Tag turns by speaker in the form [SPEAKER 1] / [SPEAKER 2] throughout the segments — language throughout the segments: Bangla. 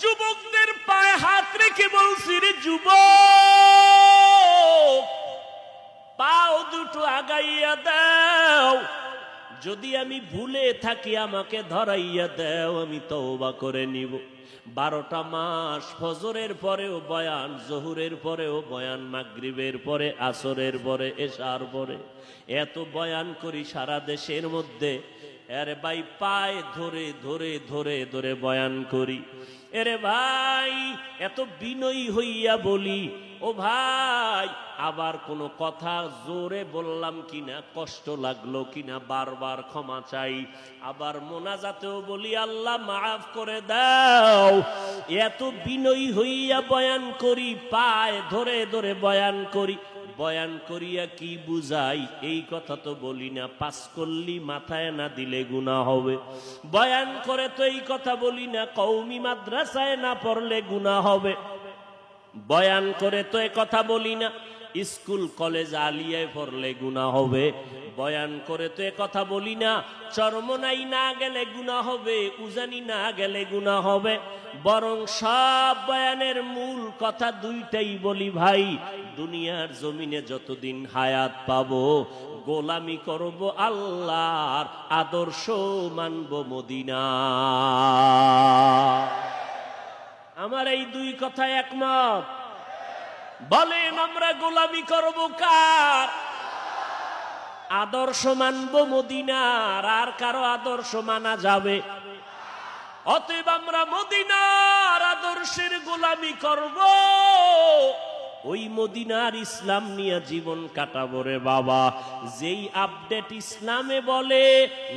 [SPEAKER 1] যুবকদের পায়ে হাত রেখে বলছি, রে যুবক, পাও দুটো আগাইয়া দাও। যদি আমি ভুলে থাকি আমাকে ধরাইয়া দাও, আমি তওবা করে নিব। 12টা মাস ফজরের পরেও বয়ান, জোহরের পরেও বয়ান, মাগরিবের পরে, আসরের পরে, এশার পরে, এত বয়ান করি সারা দেশের মধ্যে। আরে ভাই, পায়ে ধরে ধরে ধরে ধরে বয়ান করি। এরে ভাই, এত বিনয়ী হইয়া বলি, ও ভাই, আবার কোনো কথা জোরে বললাম কিনা, কষ্ট লাগলো কিনা, বারবার ক্ষমা চাই। আবার মোনাজাতেও বলি, আল্লাহ মাফ করে দাও। এত বিনয়ী হইয়া বয়ান করি, পায়ে ধরে ধরে বয়ান করি। বয়ান করিয়া কি বুঝাই এই কথা তো বলি না, পাস করলি মাথায় না দিলে গুনাহ হবে। বয়ান করে তো এই কথা বলি না, কওমি মাদ্রাসায় না পড়লে গুনাহ হবে। বয়ান করে তো এ কথা বলি না, স্কুল কলেজ আলিয়ায় পড়লে গুনাহ হবে। বয়ান করে তো এ কথা বলি না, চরমনাই না গেলে গুনাহ হবে, উজানি না গেলে গুনাহ হবে। বরং সব বয়ানের মূল কথা দুইটাই বলি, ভাই, দুনিয়ার জমিনে যতদিন হায়াত পাবো, গোলামি করব আল্লাহর, আদর্শ মানব মদিনা। আমার এই দুই কথা একমত? বলেন, আমরা গোলামি করব কার? আদর্শ মানব মদিনার, আর কারো আদর্শ মানা যাবে? অতএব আমরা মদিনার আদর্শের গোলামি করব, ওই মদিনার ইসলাম নিয়ে জীবন কাটাবো রে বাবা। যেই আপডেট ইসলামে বলে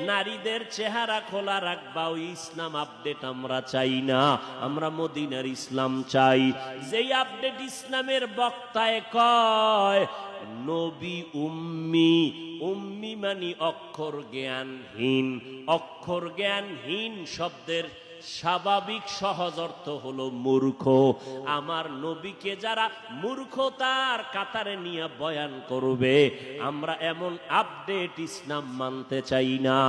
[SPEAKER 1] নারীদের চেহারা খোলা রাখবা, ওই ইসলাম আপডেট আমরা চাই না, আমরা মদিনার ইসলাম চাই। যেই আপডেট ইসলামের বক্তায় কয় নবী উম্মি, উম্মি মানে অক্ষর জ্ঞানহীন। অক্ষর জ্ঞানহীন শব্দের স্বাভাবিক সহজ অর্থ হলো মূর্খ। আমার নবীকে যারা মূর্খতার কাতারে নিয়ে বয়ান করবে, আমরা এমন আপডেট ইসলাম মানতে চাই না।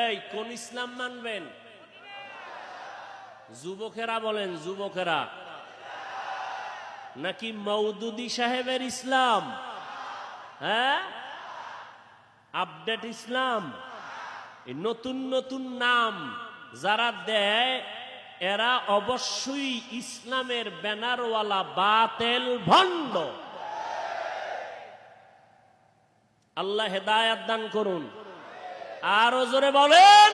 [SPEAKER 1] এই কোন ইসলাম মানবেন? যুবকেরা বলেন, যুবকেরা, নাকি মওদুদি সাহেবের ইসলাম? হ্যাঁ, আপডেট ইসলাম। নতুন নতুন নাম যারা দেয়, এরা অবশ্যই ইসলামের ব্যানারওয়ালা বাতেল ভণ্ড। আল্লাহ হেদায়েত দান করুন। আরো জোরে বলেন।